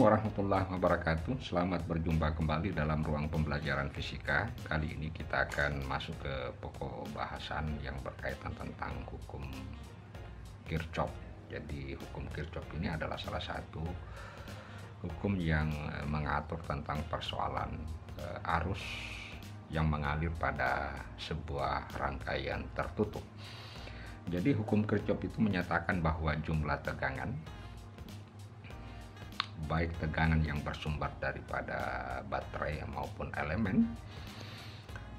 warahmatullahi wabarakatuh. Selamat berjumpa kembali dalam ruang pembelajaran fisika. Kali ini kita akan masuk ke pokok bahasan yang berkaitan tentang hukum Kirchhoff. Jadi hukum Kirchhoff ini adalah salah satu hukum yang mengatur tentang persoalan arus yang mengalir pada sebuah rangkaian tertutup. Jadi hukum Kirchhoff itu menyatakan bahwa jumlah tegangan, baik tegangan yang bersumber daripada baterai maupun elemen,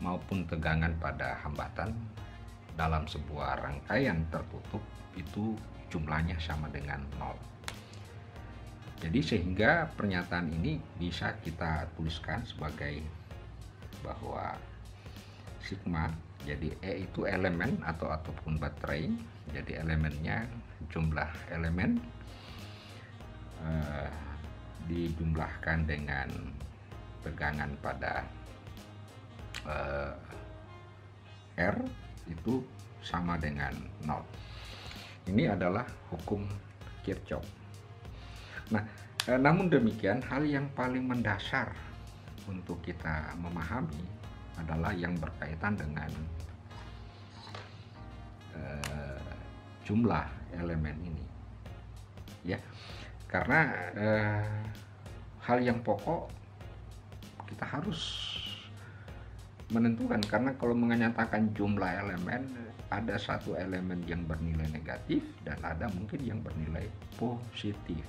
maupun tegangan pada hambatan dalam sebuah rangkaian tertutup itu jumlahnya sama dengan 0. Jadi sehingga pernyataan ini bisa kita tuliskan sebagai bahwa sigma, jadi E itu elemen ataupun baterai, jadi elemennya jumlah elemen dijumlahkan dengan tegangan pada R itu sama dengan 0. Ini adalah hukum Kirchhoff. Nah, namun demikian hal yang paling mendasar untuk kita memahami adalah yang berkaitan dengan jumlah elemen ini, ya. Karena hal yang pokok kita harus menentukan, karena kalau menyatakan jumlah elemen, ada satu elemen yang bernilai negatif dan ada mungkin yang bernilai positif.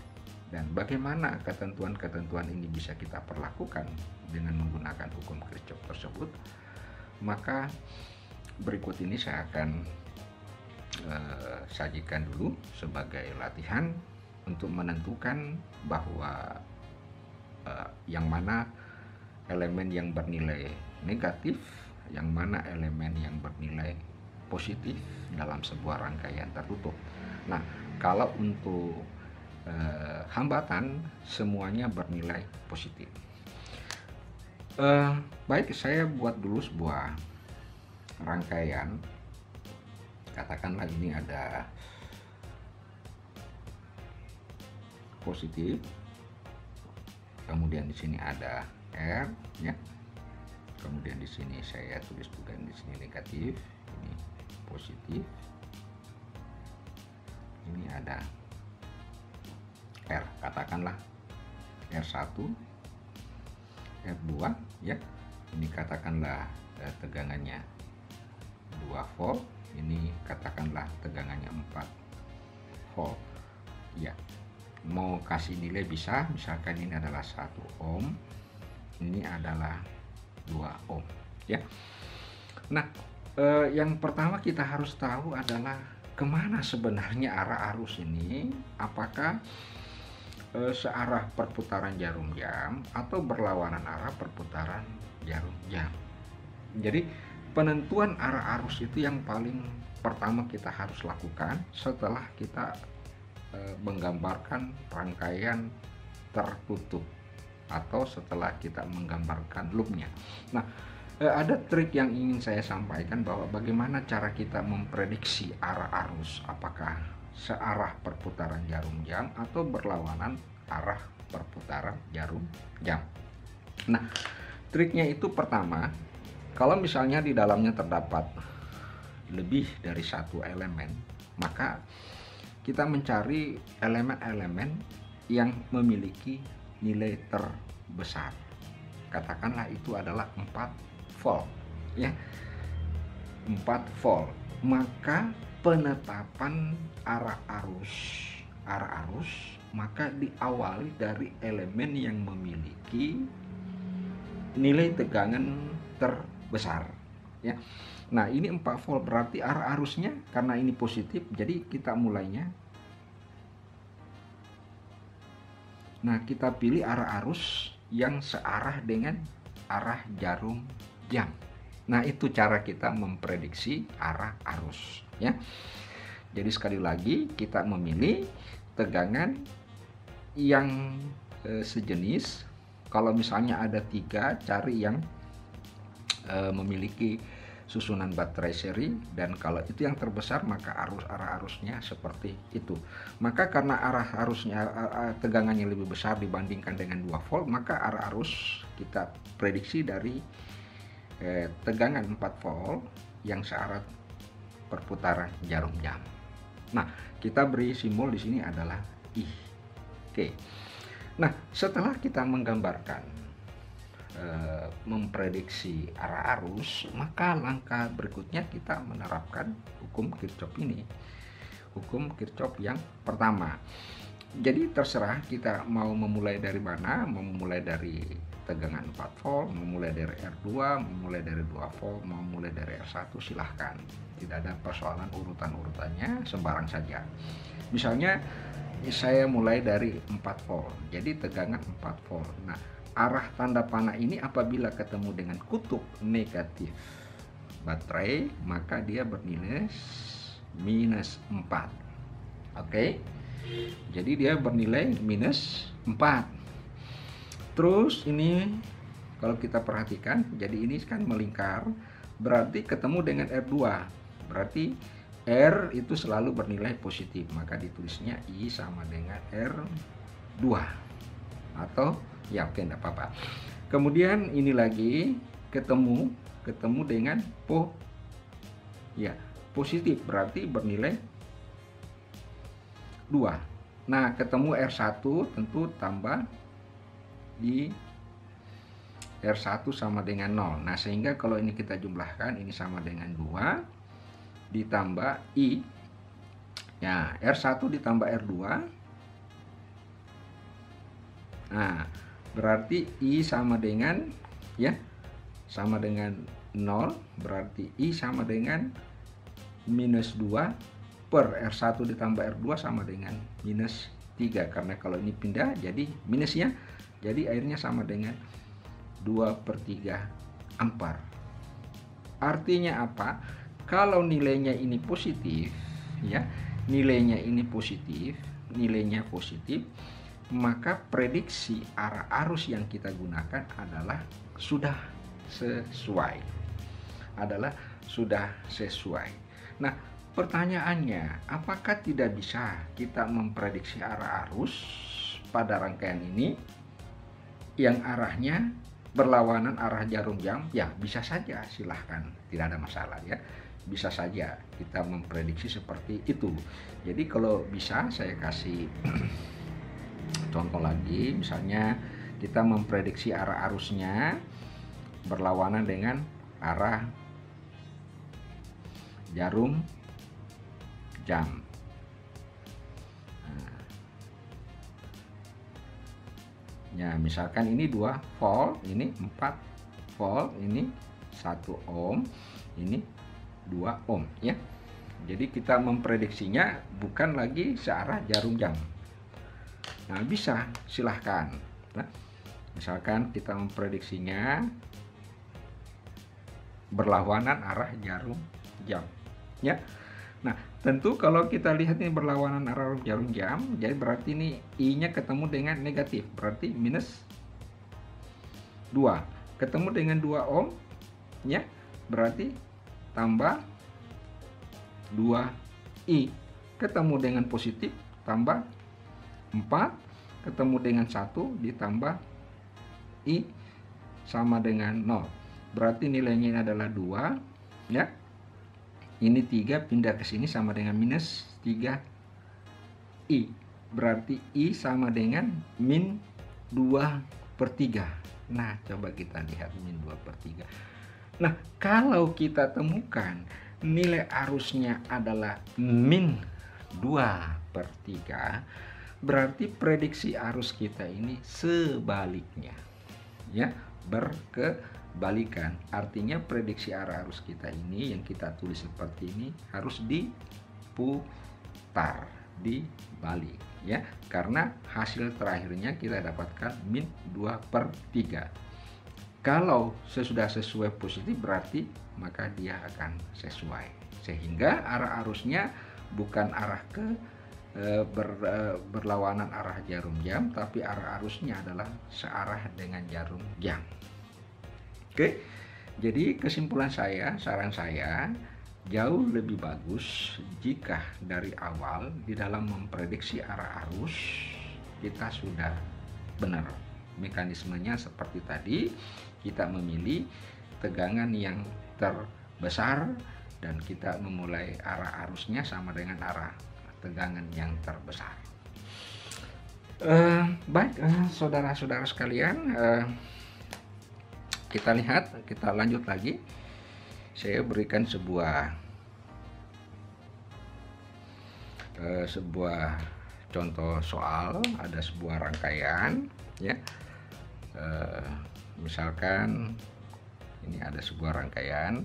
Dan bagaimana ketentuan-ketentuan ini bisa kita perlakukan dengan menggunakan hukum Kirchhoff tersebut, maka berikut ini saya akan sajikan dulu sebagai latihan untuk menentukan bahwa yang mana elemen yang bernilai negatif, yang mana elemen yang bernilai positif dalam sebuah rangkaian tertutup. Nah, kalau untuk hambatan semuanya bernilai positif. Baik, saya buat dulu sebuah rangkaian. Katakanlah ini ada positif, kemudian di sini ada R, ya. Kemudian di sini saya tulis juga di sini negatif, ini positif. Ini ada R, katakanlah R1, R2, ya. Ini katakanlah tegangannya 2 volt, ini katakanlah tegangannya 4 volt. Ya. Mau kasih nilai bisa, misalkan ini adalah 1 ohm, ini adalah 2 ohm, ya. Nah, yang pertama kita harus tahu adalah kemana sebenarnya arah arus ini, apakah searah perputaran jarum jam atau berlawanan arah perputaran jarum jam. Jadi penentuan arah arus itu yang paling pertama kita harus lakukan setelah kita menggambarkan rangkaian tertutup atau setelah kita menggambarkan loopnya. Nah, ada trik yang ingin saya sampaikan bahwa bagaimana cara kita memprediksi arah arus, apakah searah perputaran jarum jam atau berlawanan arah perputaran jarum jam. Nah, triknya itu pertama, kalau misalnya di dalamnya terdapat lebih dari satu elemen, maka kita mencari elemen-elemen yang memiliki nilai terbesar. Katakanlah itu adalah 4 volt, ya. 4 volt. Maka penetapan arah arus maka diawali dari elemen yang memiliki nilai tegangan terbesar, ya. Nah, ini 4 volt berarti arah arusnya karena ini positif, jadi kita mulainya. Nah, kita pilih arah arus yang searah dengan arah jarum jam. Nah, itu cara kita memprediksi arah arus, ya. Jadi sekali lagi kita memilih tegangan yang sejenis. Kalau misalnya ada 3, cari yang memiliki susunan baterai seri, dan kalau itu yang terbesar maka arah arusnya seperti itu. Maka karena arah arusnya tegangannya lebih besar dibandingkan dengan 2 volt, maka arah arus kita prediksi dari tegangan 4 volt yang searah perputaran jarum jam. Nah, kita beri simbol di sini adalah I. Oke. Nah, setelah kita menggambarkan memprediksi arah arus, maka langkah berikutnya kita menerapkan hukum Kirchhoff ini. Hukum Kirchhoff yang pertama. Jadi terserah kita mau memulai dari mana, mau memulai dari tegangan 4 volt, memulai dari R2, memulai dari 2 volt, mau mulai dari R1, silahkan. Tidak ada persoalan urutan-urutannya, sembarang saja. Misalnya saya mulai dari 4 volt, jadi tegangan 4 volt. Nah, arah tanda panah ini apabila ketemu dengan kutub negatif baterai, maka dia bernilai minus 4. Oke, jadi dia bernilai minus 4. Terus ini kalau kita perhatikan, jadi ini kan melingkar, berarti ketemu dengan R2, berarti R itu selalu bernilai positif, maka ditulisnya I sama dengan R2 atau ya oke, enggak apa-apa. Kemudian ini lagi ketemu dengan positif, berarti bernilai 2. Nah, ketemu R1 tentu tambah di R1 sama dengan 0. Nah, sehingga kalau ini kita jumlahkan, ini sama dengan 2 ditambah I. Ya, R1 ditambah R2. Nah, berarti I sama dengan sama dengan 0, berarti I sama dengan minus 2 per R1 ditambah R2 sama dengan minus 3, karena kalau ini pindah jadi minusnya, jadi akhirnya sama dengan 2/3 ampere. Artinya apa? Kalau nilainya ini positif, nilainya positif, maka prediksi arah arus yang kita gunakan adalah sudah sesuai. Nah, pertanyaannya, apakah tidak bisa kita memprediksi arah arus pada rangkaian ini yang arahnya berlawanan arah jarum jam? Ya, bisa saja, silahkan, tidak ada masalah ya. Bisa saja kita memprediksi seperti itu. Jadi kalau bisa saya kasih contoh lagi, misalnya kita memprediksi arah arusnya berlawanan dengan arah jarum jam. Ya, misalkan ini 2 volt, ini 4 volt, ini 1 ohm, ini 2 ohm ya. Jadi kita memprediksinya bukan lagi searah jarum jam. Nah, bisa, silahkan. Nah, misalkan kita memprediksinya berlawanan arah jarum jam ya. Nah, tentu kalau kita lihat ini berlawanan arah jarum jam, jadi berarti ini I-nya ketemu dengan negatif, berarti minus 2. Ketemu dengan 2 ohm ya, berarti tambah 2I. Ketemu dengan positif, tambah 4, ketemu dengan 1 ditambah I sama dengan 0. Berarti nilainya ini adalah 2 ya. Ini 3 pindah ke sini sama dengan minus 3I. Berarti I sama dengan min 2/3. Nah, coba kita lihat min 2/3. Nah, kalau kita temukan nilai arusnya adalah min 2/3, berarti prediksi arus kita ini sebaliknya ya, berkebalikan. Artinya prediksi arah arus kita ini yang kita tulis seperti ini harus diputar, dibalik ya, karena hasil terakhirnya kita dapatkan min 2/3. Kalau sesudah sesuai positif, berarti maka dia akan sesuai, sehingga arah arusnya bukan arah berlawanan arah jarum jam, tapi arah arusnya adalah searah dengan jarum jam. Oke, Jadi kesimpulan saya, saran saya, jauh lebih bagus jika dari awal di dalam memprediksi arah arus kita sudah benar. Mekanismenya seperti tadi, kita memilih tegangan yang terbesar dan kita memulai arah arusnya sama dengan arah tegangan yang terbesar. Baik, saudara-saudara sekalian, kita lihat, kita lanjut lagi. Saya berikan sebuah contoh soal. Ada sebuah rangkaian, ya. Misalkan ini ada sebuah rangkaian,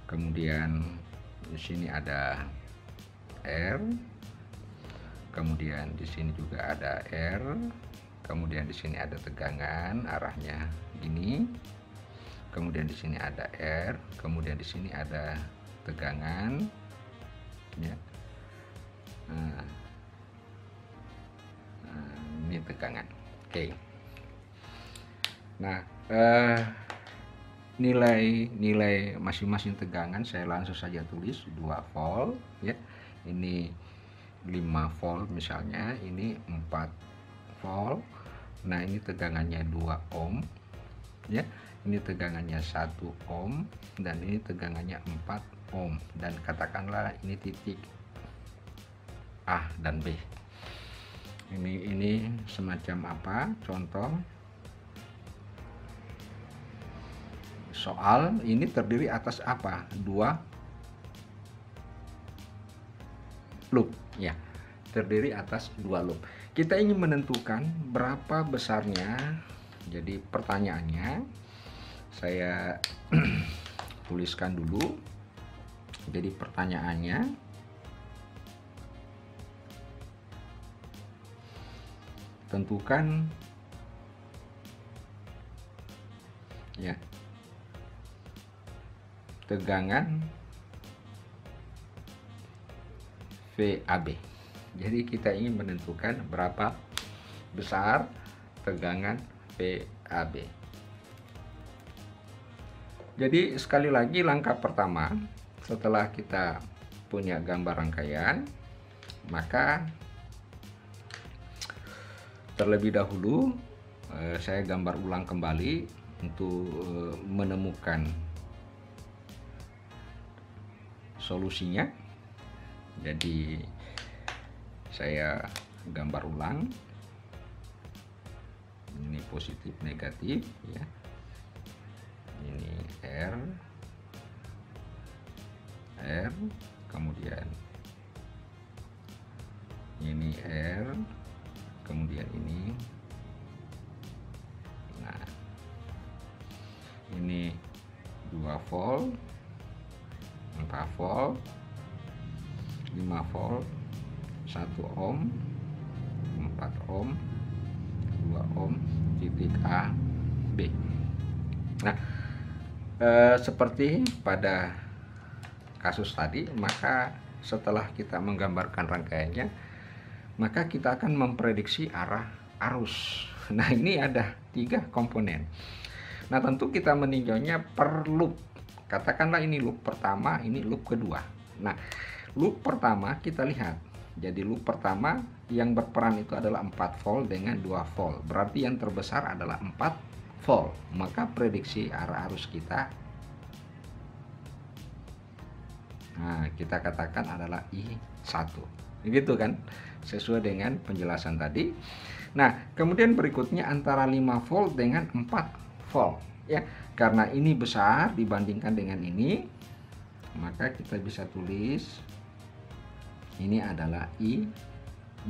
kemudian di sini ada R, kemudian di sini juga ada R, kemudian di sini ada tegangan arahnya gini, kemudian di sini ada R, kemudian di sini ada tegangan, ya. Ini tegangan. Oke. Nah, nilai masing-masing tegangan saya langsung saja tulis 2 volt, ya. Ini 5 volt misalnya, ini 4 volt. Nah, ini tegangannya 2 ohm, ya. Ini tegangannya 1 ohm dan ini tegangannya 4 ohm, dan katakanlah ini titik A dan B. Ini semacam apa? Contoh soal ini terdiri atas apa? 2 loop, ya. Terdiri atas 2 loop. Kita ingin menentukan berapa besarnya. Jadi pertanyaannya saya tuliskan dulu. Jadi pertanyaannya, tentukan, ya, tegangan VAB. Jadi kita ingin menentukan berapa besar tegangan VAB. Jadi sekali lagi, langkah pertama setelah kita punya gambar rangkaian, maka terlebih dahulu saya gambar ulang kembali untuk menemukan solusinya. Jadi saya gambar ulang, ini positif negatif, ya. Ini R, kemudian ini R, kemudian ini. Nah, ini 2 volt, 4 volt, 5 volt, 1 ohm, 4 ohm, 2 ohm, titik A, B. Nah, seperti pada kasus tadi, maka setelah kita menggambarkan rangkaiannya, maka kita akan memprediksi arah arus. Nah, ini ada 3 komponen. Nah, tentu kita meninjaunya per loop. Katakanlah ini loop pertama, ini loop kedua. Nah, loop pertama kita lihat. Jadi loop pertama yang berperan itu adalah 4 volt dengan 2 volt. Berarti yang terbesar adalah 4 volt. Maka prediksi arah arus kita, nah, kita katakan adalah I1. Begitu kan? Sesuai dengan penjelasan tadi. Nah, kemudian berikutnya antara 5 volt dengan 4 volt, ya. Karena ini besar dibandingkan dengan ini, maka kita bisa tulis ini adalah I2.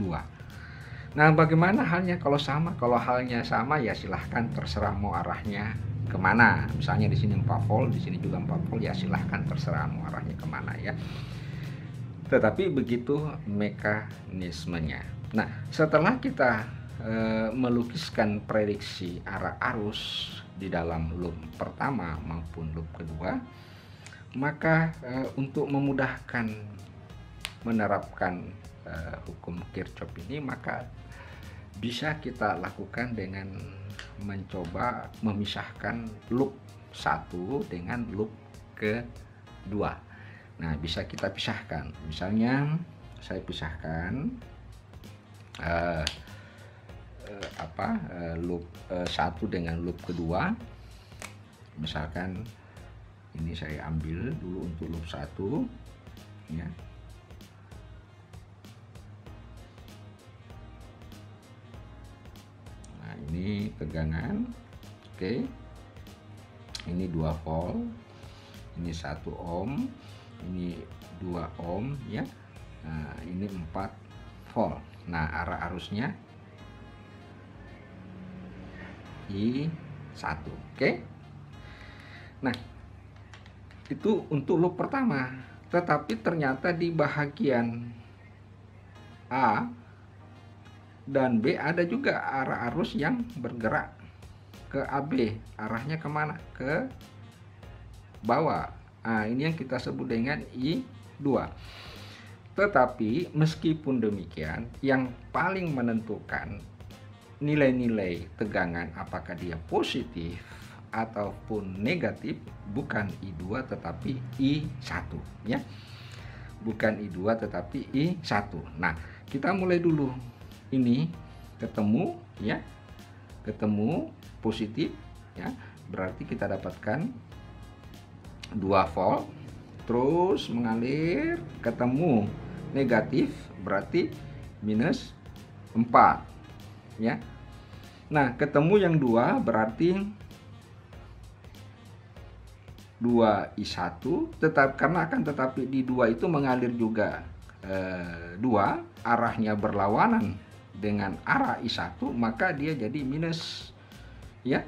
Nah, bagaimana halnya kalau sama? Kalau halnya sama, ya silahkan terserah mau arahnya kemana. Misalnya di sini 4 volt, di sini juga 4 volt, ya silahkan terserah mau arahnya kemana, ya. Tetapi begitu mekanismenya. Nah, setelah kita melukiskan prediksi arah arus di dalam loop pertama maupun loop kedua, maka untuk memudahkan menerapkan hukum Kirchhoff ini, maka bisa kita lakukan dengan mencoba memisahkan loop 1 dengan loop kedua. Nah, bisa kita pisahkan. Misalnya saya pisahkan loop 1 dengan loop kedua. Misalkan ini saya ambil dulu untuk loop 1 ya. Nah, ini tegangan. Oke. Ini 2 volt. Ini 1 ohm. Ini 2 ohm ya. Nah, ini 4 volt. Nah, arah arusnya I1. Oke. Nah, itu untuk loop pertama. Tetapi ternyata di bahagian A dan B ada juga arah arus yang bergerak ke AB. Arahnya kemana? Ke bawah. Nah, ini yang kita sebut dengan I2. Tetapi meskipun demikian, yang paling menentukan nilai-nilai tegangan apakah dia positif ataupun negatif bukan I2 tetapi I1 ya. Bukan I2 tetapi I1. Nah, kita mulai dulu. Ini ketemu ya. Ketemu positif ya. Berarti kita dapatkan 2 volt terus mengalir, ketemu negatif berarti minus 4 ya. Nah, ketemu yang 2 berarti 2I1 tetapi di 2 itu mengalir juga 2 arahnya berlawanan dengan arah I1, maka dia jadi minus ya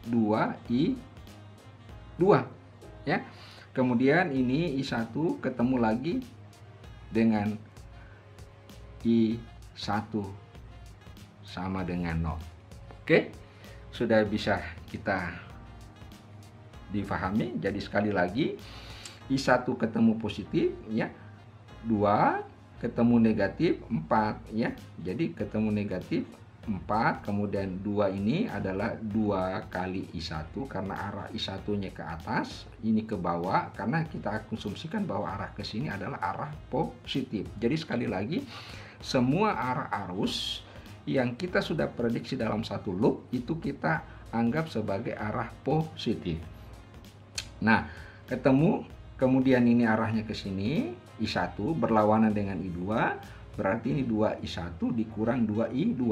2I2 ya. Kemudian ini I1 ketemu lagi dengan I1 sama dengan 0. Oke, sudah bisa kita difahami. Jadi sekali lagi, I1 ketemu positif ya, 2 ketemu negatif 4 ya. Jadi ketemu negatif 4, kemudian 2 ini adalah 2 kali I1 karena arah I1 nya ke atas, ini ke bawah karena kita konsumsikan bahwa arah ke sini adalah arah positif. Jadi sekali lagi, semua arah arus yang kita sudah prediksi dalam satu loop itu kita anggap sebagai arah positif. Nah, ketemu kemudian ini arahnya ke sini, I1 berlawanan dengan I2, berarti ini 2I1 dikurang 2I2.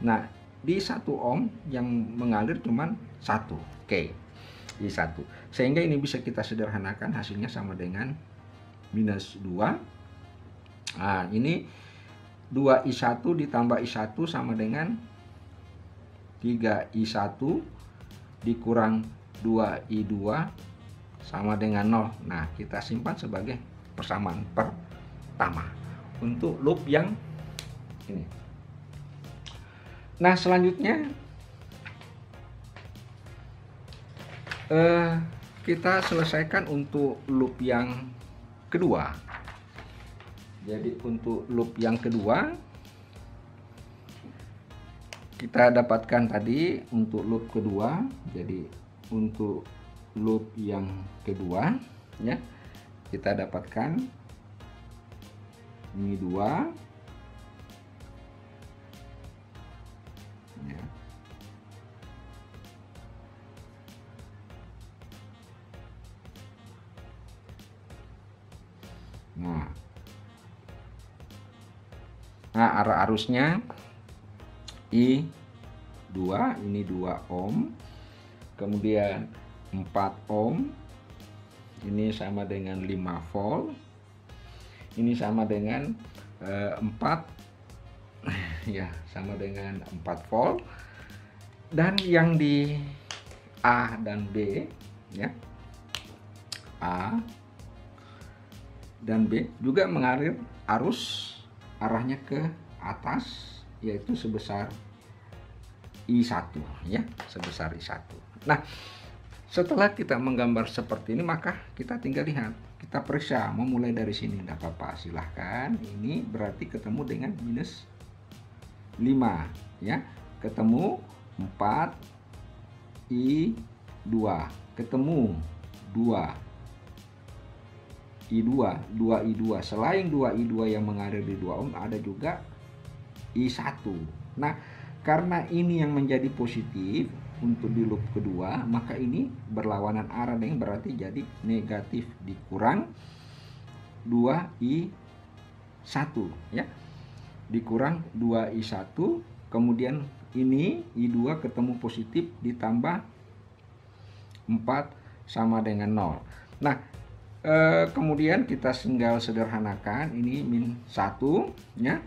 Nah, di 1 ohm yang mengalir cuman 1. Oke, I1. Sehingga ini bisa kita sederhanakan, hasilnya sama dengan minus 2. Nah, ini 2I1 ditambah I1 sama dengan 3I1 dikurang 2I2 sama dengan 0. Nah, kita simpan sebagai persamaan pertama untuk loop yang ini. Nah, selanjutnya kita selesaikan untuk loop yang kedua. Jadi untuk loop yang kedua kita dapatkan tadi untuk loop kedua. Jadi untuk loop yang kedua ya, kita dapatkan ini 2 ya. Nah, arah arusnya I2, ini 2 ohm, kemudian 4 ohm, ini sama dengan 5 volt, ini sama dengan 4 ya, sama dengan 4 volt. Dan yang di A dan B ya, A dan B juga mengalir arus arahnya ke atas, yaitu sebesar I1 ya, sebesar I1. Nah, setelah kita menggambar seperti ini, maka kita tinggal lihat, kita periksa, mau mulai dari sini tidak apa-apa, silahkan. Ini berarti ketemu dengan minus 5 ya, ketemu 4 I1 2 ketemu 2 I2, 2I2. Selain 2I2 yang mengalir di 2 ohm, ada juga I1. Nah, karena ini yang menjadi positif untuk di loop kedua, maka ini berlawanan arah dengan berarti jadi negatif dikurang 2I1 ya. Dikurang 2I1, kemudian ini I2 ketemu positif ditambah 4 sama dengan 0. Nah, kemudian kita tinggal sederhanakan ini min 1 ya,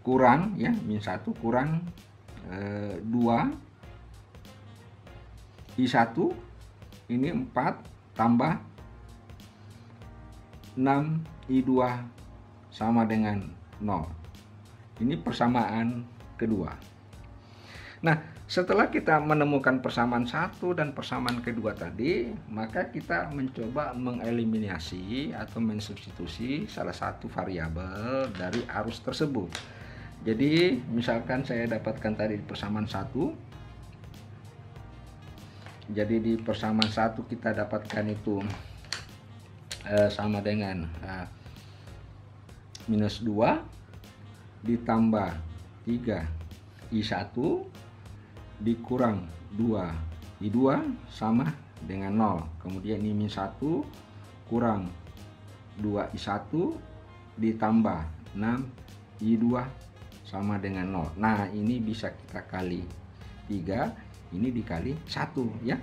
kurang ya, min 1 kurang 2 I1, ini 4 tambah 6 I2 sama dengan 0. Ini persamaan kedua. Nah, setelah kita menemukan persamaan satu dan persamaan kedua tadi, maka kita mencoba mengeliminasi atau mensubstitusi salah satu variabel dari arus tersebut. Jadi, misalkan saya dapatkan tadi persamaan satu. Jadi di persamaan satu kita dapatkan itu sama dengan minus 2 ditambah 3 I1 dikurang 2 I2 sama dengan 0. Kemudian ini min 1 kurang 2 I1 ditambah 6 I2 sama dengan 0. Nah, ini bisa kita kali 3, ini dikali 1 ya.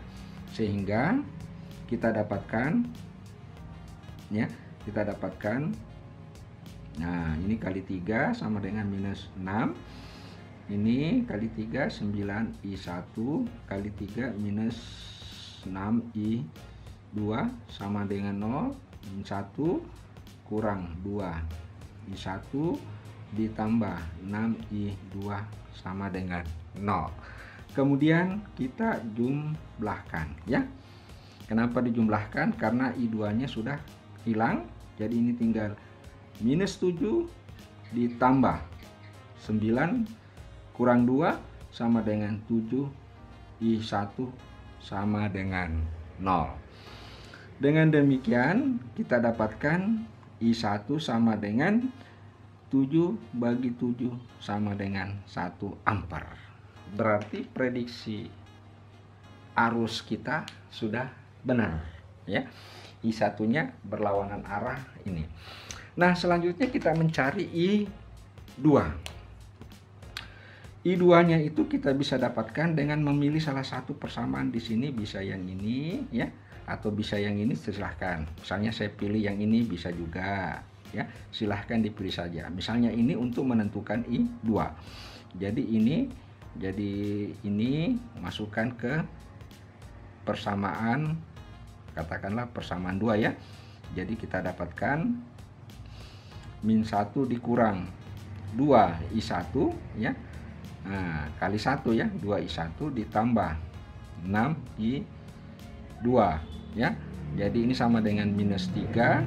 Sehingga kita dapatkan ya, nah, ini kali 3 sama dengan minus 6. Ini kali 3 9 I1 kali 3 minus 6 I2 sama dengan 0. Min 1 kurang 2 I1 ditambah 6 I2 sama dengan 0. Kemudian kita jumlahkan ya. Kenapa dijumlahkan? Karena I2 nya sudah hilang. Jadi ini tinggal minus 7 ditambah 9 kurang 2 sama dengan 7 I1 sama dengan 0. Dengan demikian kita dapatkan I1 sama dengan 7 bagi 7 sama dengan 1 ampere. Berarti prediksi arus kita sudah benar ya. I1 nya berlawanan arah ini. Nah, selanjutnya kita mencari I2. I2-nya itu kita bisa dapatkan dengan memilih salah satu persamaan di sini, bisa yang ini ya, atau bisa yang ini, silahkan. Misalnya saya pilih yang ini bisa juga ya, silahkan dipilih saja. Misalnya ini untuk menentukan I2. Jadi ini masukkan ke persamaan, katakanlah persamaan 2 ya. Jadi kita dapatkan min 1 dikurang 2 I1 ya. Nah, kali 1 ya, 2I1 ditambah 6I2 ya. Jadi ini sama dengan minus 3.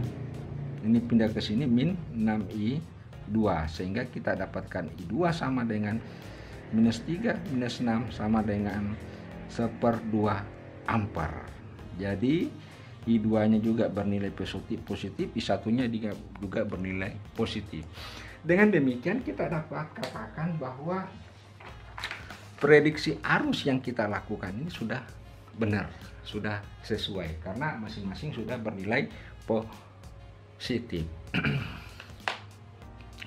Ini pindah ke sini min 6I2 sehingga kita dapatkan I2 sama dengan minus 3 minus 6 sama dengan 1/2 ampere. Jadi I2 nya juga bernilai positif, I1 nya juga bernilai positif. Dengan demikian kita dapat katakan bahwa prediksi arus yang kita lakukan ini sudah benar, sudah sesuai karena masing-masing sudah bernilai positif.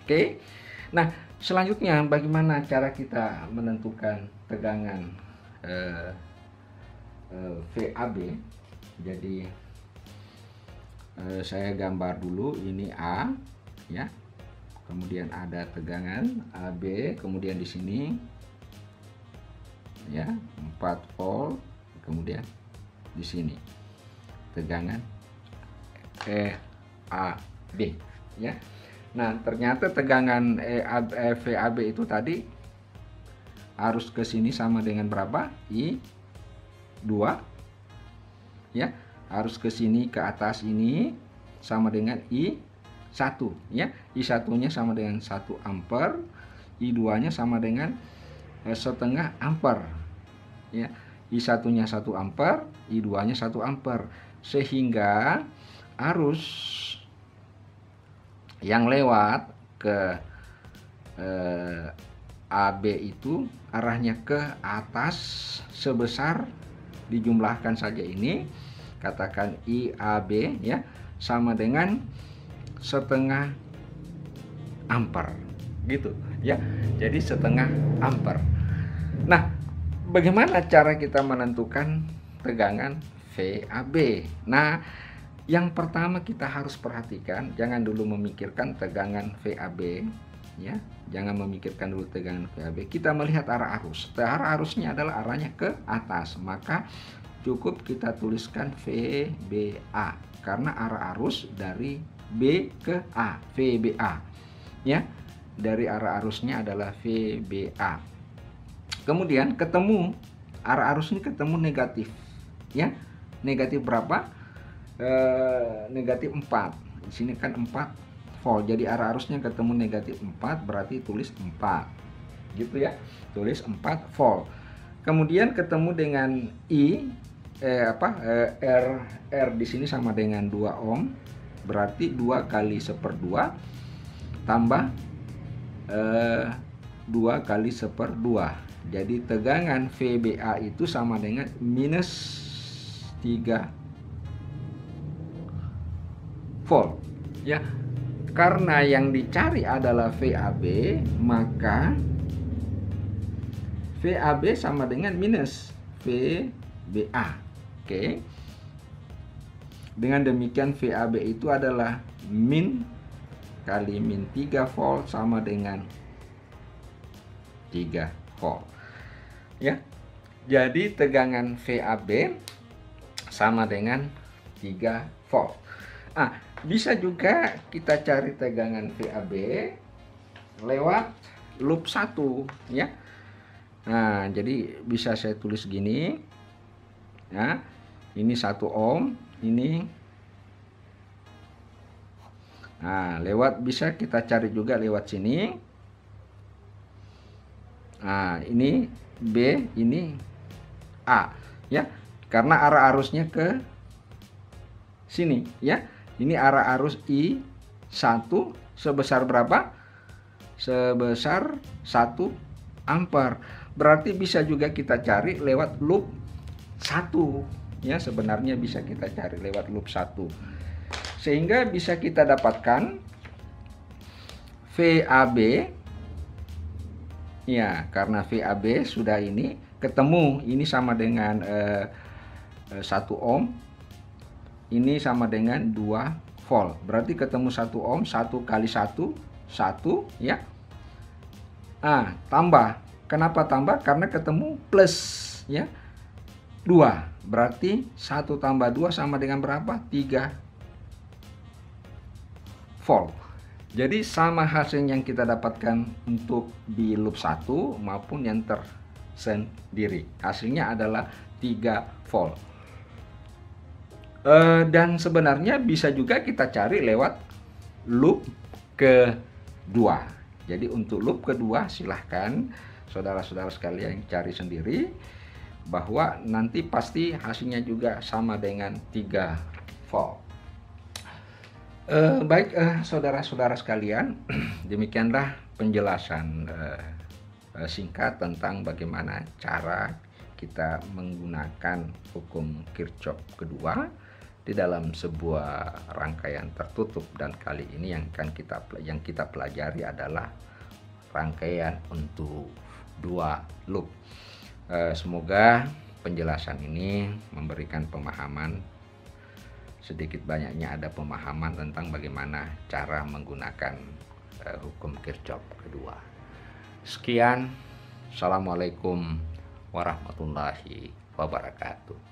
Oke. Nah, selanjutnya bagaimana cara kita menentukan tegangan VAB? Jadi saya gambar dulu, ini A ya. Kemudian ada tegangan AB, kemudian di sini ya 4 volt, kemudian di sini tegangan EAB ya. Nah, ternyata tegangan VAB itu tadi harus ke sini sama dengan berapa? I2 ya. Harus ke sini ke atas ini sama dengan I1 ya. I1 nya sama dengan 1 ampere, I2 nya sama dengan setengah ampere ya. I1-nya 1 ampere, I2-nya 1 ampere. Sehingga arus yang lewat ke AB itu arahnya ke atas sebesar, dijumlahkan saja ini, katakan IAB ya, sama dengan setengah ampere gitu ya. Jadi setengah ampere. Nah, bagaimana cara kita menentukan tegangan VAB? Nah, yang pertama kita harus perhatikan, jangan dulu memikirkan tegangan VAB ya. Jangan memikirkan dulu tegangan VAB. Kita melihat arah arus. Arah arusnya adalah arahnya ke atas, maka cukup kita tuliskan VBA karena arah arus dari B ke A, VBA ya. Dari arah arusnya adalah VBA. Kemudian ketemu arah arus ini ketemu negatif ya. Negatif berapa? Negatif 4. Di sini kan 4 volt. Jadi arah arusnya ketemu negatif 4, berarti tulis 4. Gitu ya. Tulis 4 volt. Kemudian ketemu dengan R di sini sama dengan 2 ohm. Berarti 2 kali 1/2 tambah 2 kali 1/2. Jadi tegangan VBA itu sama dengan minus 3 volt ya. Karena yang dicari adalah VAB, maka VAB sama dengan minus VBA. Oke. Dengan demikian VAB itu adalah min kali min 3 volt sama dengan 3 volt ya. Jadi tegangan VAB sama dengan 3 volt. Bisa juga kita cari tegangan VAB lewat loop 1 ya. Nah, jadi bisa saya tulis gini ya. Ini 1 ohm, ini. Nah, bisa kita cari juga lewat sini. Nah, ini B, ini A ya. Karena arah arusnya ke sini ya. Ini arah arus I1 sebesar berapa? Sebesar 1 ampere. Berarti bisa juga kita cari lewat loop 1 ya. Sebenarnya bisa kita cari lewat loop 1. Sehingga bisa kita dapatkan VAB ya. Karena VAB sudah ini ketemu, ini sama dengan 1 ohm. Ini sama dengan 2 volt. Berarti ketemu 1 ohm, 1 kali 1, 1 ya. Tambah. Kenapa tambah? Karena ketemu plus ya. 2. Berarti 1 tambah 2 sama dengan berapa? 3 volt. Jadi sama hasil yang kita dapatkan untuk di loop 1 maupun yang tersendiri. Hasilnya adalah 3 volt. Dan sebenarnya bisa juga kita cari lewat loop kedua. Jadi untuk loop kedua silahkan saudara-saudara sekalian cari sendiri, bahwa nanti pasti hasilnya juga sama dengan 3 volt. Baik saudara-saudara sekalian, demikianlah penjelasan singkat tentang bagaimana cara kita menggunakan hukum Kirchhoff kedua di dalam sebuah rangkaian tertutup. Dan kali ini yang kita pelajari adalah rangkaian untuk 2 loop. Semoga penjelasan ini memberikan pemahaman, sedikit banyaknya ada pemahaman tentang bagaimana cara menggunakan hukum Kirchhoff kedua. Sekian, assalamualaikum warahmatullahi wabarakatuh.